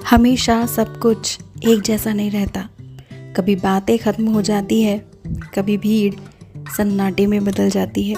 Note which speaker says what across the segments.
Speaker 1: हमेशा सब कुछ एक जैसा नहीं रहता। कभी बातें ख़त्म हो जाती है, कभी भीड़ सन्नाटे में बदल जाती है,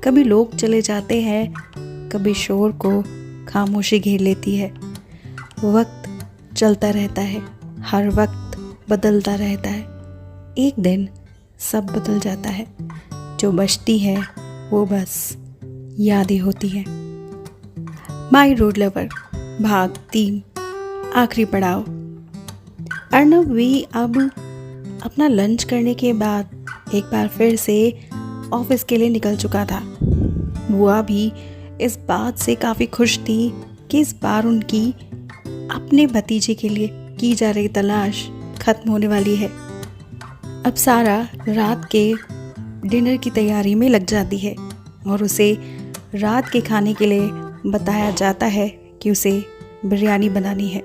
Speaker 1: कभी लोग चले जाते हैं, कभी शोर को खामोशी घेर लेती है। वक्त चलता रहता है, हर वक्त बदलता रहता है। एक दिन सब बदल जाता है, जो बचती है वो बस यादें होती हैं। माई रोड लवर भाग 3 आखिरी पड़ाव। अर्नब भी अब अपना लंच करने के बाद एक बार फिर से ऑफिस के लिए निकल चुका था। बुआ भी इस बात से काफ़ी खुश थी कि इस बार उनकी अपने भतीजे के लिए की जा रही तलाश खत्म होने वाली है। अब सारा रात के डिनर की तैयारी में लग जाती है और उसे रात के खाने के लिए बताया जाता है कि उसे बिरयानी बनानी है।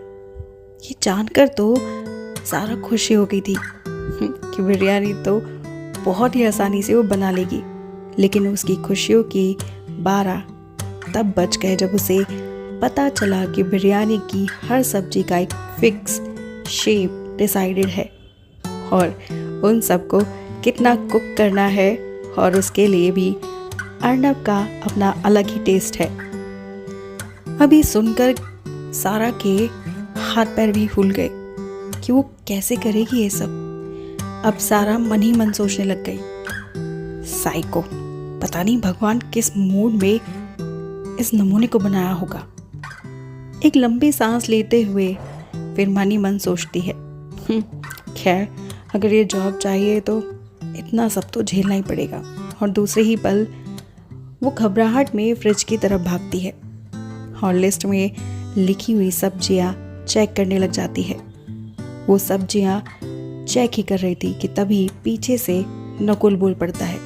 Speaker 1: ये जानकर तो सारा खुशी हो गई थी कि बिरयानी तो बहुत ही आसानी से वो बना लेगी, लेकिन उसकी खुशियों की 12 तब बज गए जब उसे पता चला कि बिरयानी की हर सब्जी का एक फिक्स शेप डिसाइडेड है और उन सबको कितना कुक करना है, और उसके लिए भी अर्नब का अपना अलग ही टेस्ट है। अभी सुनकर सारा के हाथ पैर भी फूल गए कि वो कैसे करेगी ये सब। अब सारा मन ही मन सोचने लग गई, साइको, पता नहीं भगवान किस मूड में इस नमूने को बनाया होगा। एक लंबी सांस लेते हुए फिर मन ही मन सोचती है, खैर अगर ये जॉब चाहिए तो इतना सब तो झेलना ही पड़ेगा। और दूसरे ही पल वो घबराहट में फ्रिज की तरफ भागती है और लिस्ट में लिखी हुई सब्जियां चेक करने लग जाती है। वो सब्जियां चेक ही कर रही थी कि तभी पीछे से नकुल बोल पड़ता है,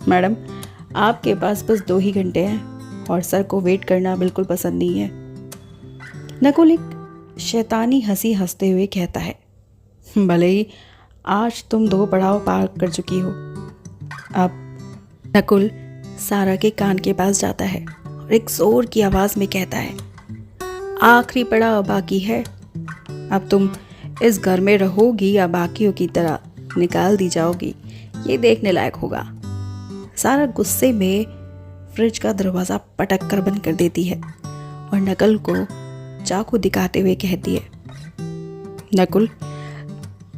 Speaker 1: मैडम आपके पास बस 2 ही घंटे हैं और सर को वेट करना बिल्कुल पसंद नहीं है। नकुल एक शैतानी हंसी हंसते हुए कहता है, भले ही आज तुम 2 पड़ाव पार कर चुकी हो। अब नकुल सारा के कान के पास जाता है और एक जोर की आवाज़ में कहता है, आखिरी पड़ाव बाकी है। अब तुम इस घर में रहोगी या बाकियों की तरह निकाल दी जाओगी, ये देखने लायक होगा। सारा गुस्से में फ्रिज का दरवाज़ा पटक कर बंद कर देती है और नकुल को चाकू दिखाते हुए कहती है, नकुल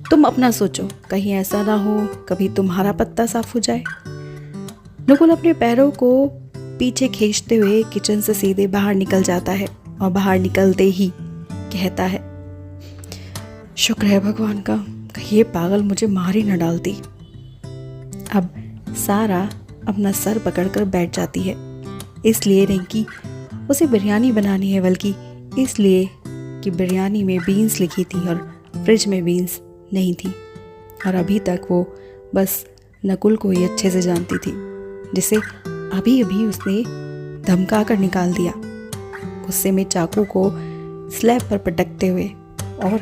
Speaker 1: तुम अपना सोचो, कहीं ऐसा ना हो कभी तुम्हारा पत्ता साफ हो जाए। नकुल अपने पैरों को पीछे खींचते हुए किचन से सीधे बाहर निकल जाता है और बाहर निकलते ही कहता है, शुक्र है भगवान का, कहीं ये पागल मुझे मार ही न डालती। अब सारा अपना सर पकड़कर बैठ जाती है, इसलिए नहीं कि उसे बिरयानी बनानी है, बल्कि इसलिए कि बिरयानी में बीन्स लिखी थी और फ्रिज में बीन्स नहीं थी। और अभी तक वो बस नकुल को ही अच्छे से जानती थी, जिसे अभी अभी उसने धमका कर निकाल दिया। गुस्से में चाकू को स्लैब पर पटकते हुए और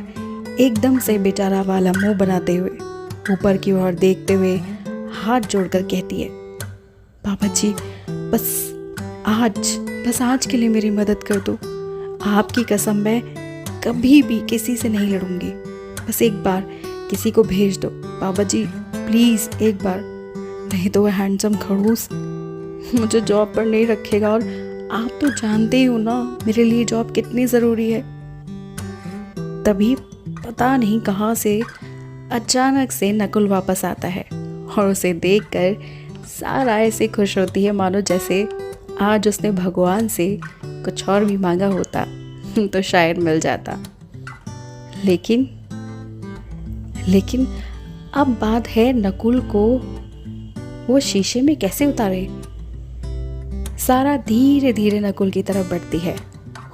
Speaker 1: एकदम से बेचारा वाला मुंह बनाते हुए ऊपर की ओर देखते हुए हाथ जोड़कर कहती है, पापा जी बस आज के लिए मेरी मदद कर दो। आपकी कसम मैं कभी भी किसी से नहीं लड़ूंगी। बस एक बार किसी को भेज दो पापा जी, प्लीज़ एक बार, नहीं तो वह हैंडसम खड़ूस मुझे जॉब पर नहीं रखेगा और आप तो जानते ही हो ना मेरे लिए जॉब कितनी ज़रूरी है। तभी पता नहीं कहाँ से अचानक से नकुल वापस आता है और उसे देखकर सारा ऐसे खुश होती है मानो जैसे आज उसने भगवान से कुछ और भी मांगा होता तो शायद मिल जाता। लेकिन अब बात है नकुल को वो शीशे में कैसे उतारे। सारा धीरे धीरे नकुल की तरफ बढ़ती है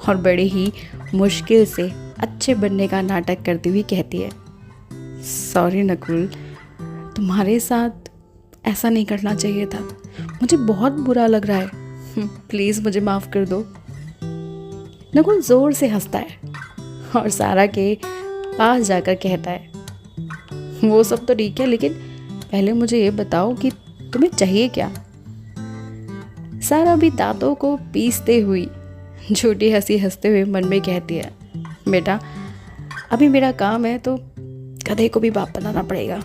Speaker 1: और बड़े ही मुश्किल से अच्छे बनने का नाटक करती हुई कहती है, सॉरी नकुल, तुम्हारे साथ ऐसा नहीं करना चाहिए था, मुझे बहुत बुरा लग रहा है, प्लीज़ मुझे माफ़ कर दो। नकुल ज़ोर से हंसता है और सारा के पास जाकर कहता है, वो सब तो ठीक है, लेकिन पहले मुझे ये बताओ कि तुम्हें चाहिए क्या। सारा भी दांतों को पीसते हुई झूठी हंसी हंसते हुए मन में कहती है, बेटा अभी मेरा काम है तो गधे को भी बाप बनाना पड़ेगा।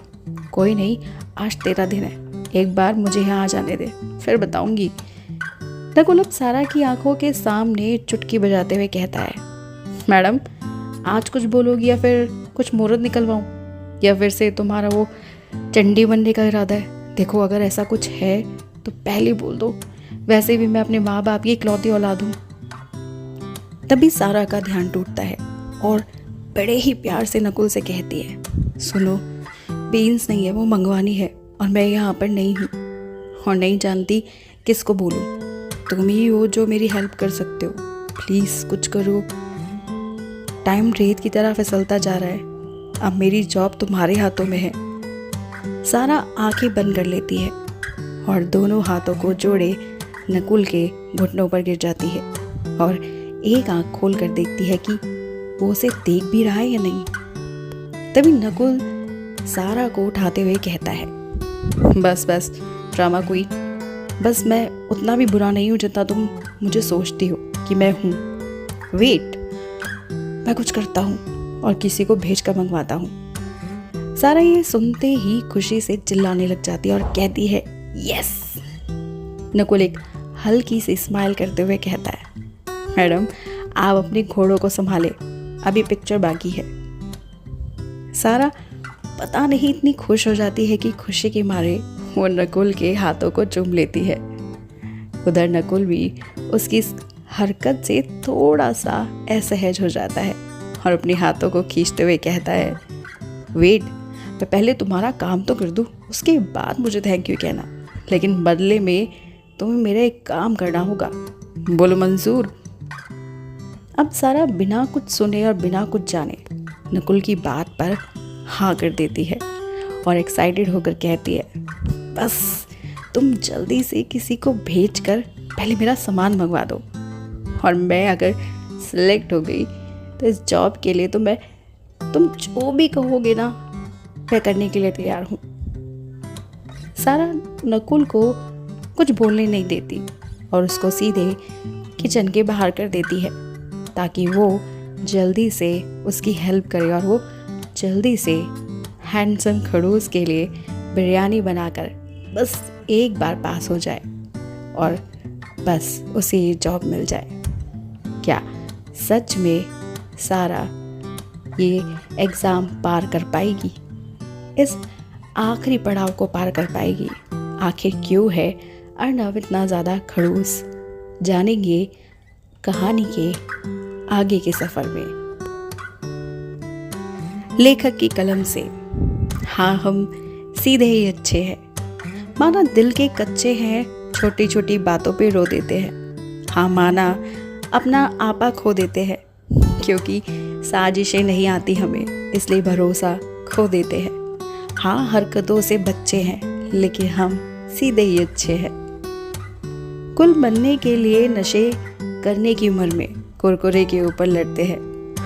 Speaker 1: कोई नहीं, आज तेरा दिन है, एक बार मुझे यहाँ आ जाने दे, फिर बताऊंगी। नकुल अब सारा की आंखों के सामने चुटकी बजाते हुए कहता है, मैडम आज कुछ बोलोगी या फिर कुछ मुहूर्त निकलवाऊं, या फिर से तुम्हारा वो चंडी बनने का इरादा है? देखो अगर ऐसा कुछ है तो पहले बोल दो, वैसे भी मैं अपने माँ बाप की इकलौती औलाद हूँ। तभी सारा का ध्यान टूटता है और बड़े ही प्यार से नकुल से कहती है, सुनो बीन्स नहीं है वो मंगवानी है, और मैं यहाँ पर नहीं हूँ और नहीं जानती किसको बोलूँ। तुम ही हो जो मेरी हेल्प कर सकते हो, प्लीज़ कुछ करो। टाइम रेत की तरह फिसलता जा रहा है, अब मेरी जॉब तुम्हारे हाथों में है। सारा आंखें बंद कर लेती है और दोनों हाथों को जोड़े नकुल के घुटनों पर गिर जाती है और एक आंख खोल कर देखती है कि वो उसे देख भी रहा है या नहीं। तभी नकुल सारा को उठाते हुए कहता है, बस बस ड्रामा क्वीन, बस मैं उतना भी बुरा नहीं हूँ जितना तुम मुझे सोचती हो कि मैं हूँ। वेट, मैं कुछ करता हूँ और किसी को भेज कर मंगवाता हूँ। सारा ये सुनते ही खुशी से चिल्लाने लग जाती है और कहती है, यस। नकुल एक हल्की सी स्माइल करते हुए कहता है, मैडम आप अपने घोड़ों को संभाले, अभी पिक्चर बाकी है। सारा पता नहीं इतनी खुश हो जाती है कि खुशी के मारे वो नकुल के हाथों को चूम लेती है। उधर नकुल भी उसकी इस हरकत से थोड़ा सा असहज हो जाता है और अपने हाथों को खींचते हुए कहता है, वेट, मैं पहले तुम्हारा काम तो कर दूँ, उसके बाद मुझे थैंक यू कहना, लेकिन बदले में तुम्हें मेरा एक काम करना होगा। बोलो मंजूर। अब सारा बिना कुछ सुने और बिना कुछ जाने नकुल की बात पर हाँ कर देती है और एक्साइटेड होकर कहती है, बस तुम जल्दी से किसी को भेजकर पहले मेरा सामान मंगवा दो, और मैं अगर सिलेक्ट हो गई तो इस जॉब के लिए तो मैं तुम जो भी कहोगे ना मैं करने के लिए तैयार हूँ। सारा नकुल को कुछ बोलने नहीं देती और उसको सीधे किचन के बाहर कर देती है ताकि वो जल्दी से उसकी हेल्प करे और वो जल्दी से हैंडसम खड़ूस के लिए बिरयानी बनाकर बस एक बार पास हो जाए और बस उसे ये जॉब मिल जाए। क्या सच में सारा ये एग्ज़ाम पार कर पाएगी? इस आखिरी पड़ाव को पार कर पाएगी? आखिर क्यों है अर्नव इतना ज़्यादा खड़ूस? जानेंगे कहानी के आगे के सफ़र में। लेखक की कलम से। हाँ हम सीधे ही अच्छे हैं, माना दिल के कच्चे हैं, छोटी छोटी बातों पे रो देते हैं। हाँ माना अपना आपा खो देते हैं, क्योंकि साजिशें नहीं आती हमें इसलिए भरोसा खो देते हैं। हाँ हरकतों से बच्चे हैं, लेकिन हम सीधे ही अच्छे हैं। कुल बनने के लिए नशे करने की उम्र में कुरकुरे के ऊपर लड़ते हैं।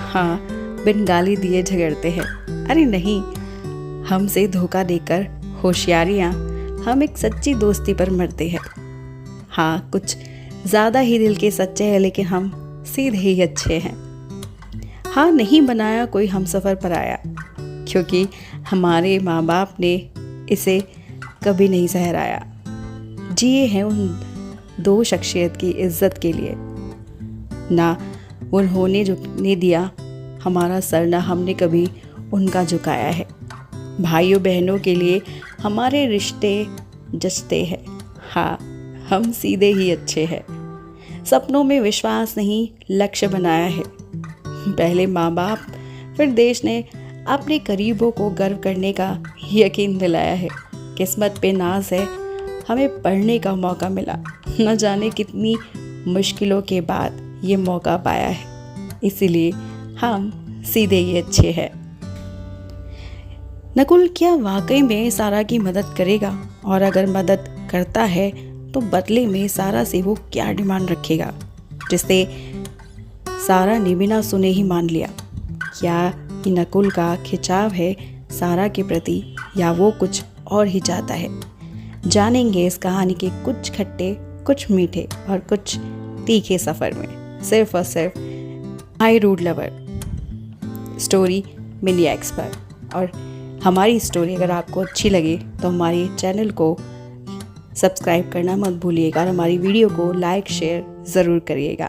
Speaker 1: हाँ बिन गाली दिए झगड़ते हैं। अरे नहीं, हमसे धोखा देकर होशियारियाँ हम एक सच्ची दोस्ती पर मरते हैं। हाँ कुछ ज़्यादा ही दिल के सच्चे हैं, लेकिन हम सीधे ही अच्छे हैं। हाँ नहीं बनाया कोई हम सफ़र पर आया, क्योंकि हमारे माँ बाप ने इसे कभी नहीं सहराया। जिए हैं उन दो शख्सियत की इज्जत के लिए, ना उन्होंने झुकने दिया हमारा सर, ना हमने कभी उनका झुकाया है। भाइयों बहनों के लिए हमारे रिश्ते जचते हैं। हाँ हम सीधे ही अच्छे हैं। सपनों में विश्वास नहीं लक्ष्य बनाया है। पहले माँ बाप फिर देश ने अपने करीबों को गर्व करने का यकीन दिलाया है। किस्मत पे नाज है, हमें पढ़ने का मौका मिला। न जाने कितनी मुश्किलों के बाद ये मौका पाया है, इसीलिए हम सीधे ही अच्छे हैं। नकुल क्या वाकई में सारा की मदद करेगा? और अगर मदद करता है तो बदले में सारा से वो क्या डिमांड रखेगा, जिससे सारा ने बिना सुने ही मान लिया? क्या कि नकुल का खिंचाव है सारा के प्रति, या वो कुछ और ही चाहता है? जानेंगे इस कहानी के कुछ खट्टे, कुछ मीठे और कुछ तीखे सफ़र में, सिर्फ और सिर्फ आई रूड लवर। स्टोरी मिनिएक्स पर। और हमारी स्टोरी अगर आपको अच्छी लगे तो हमारे चैनल को सब्सक्राइब करना मत भूलिएगा और हमारी वीडियो को लाइक शेयर ज़रूर करिएगा।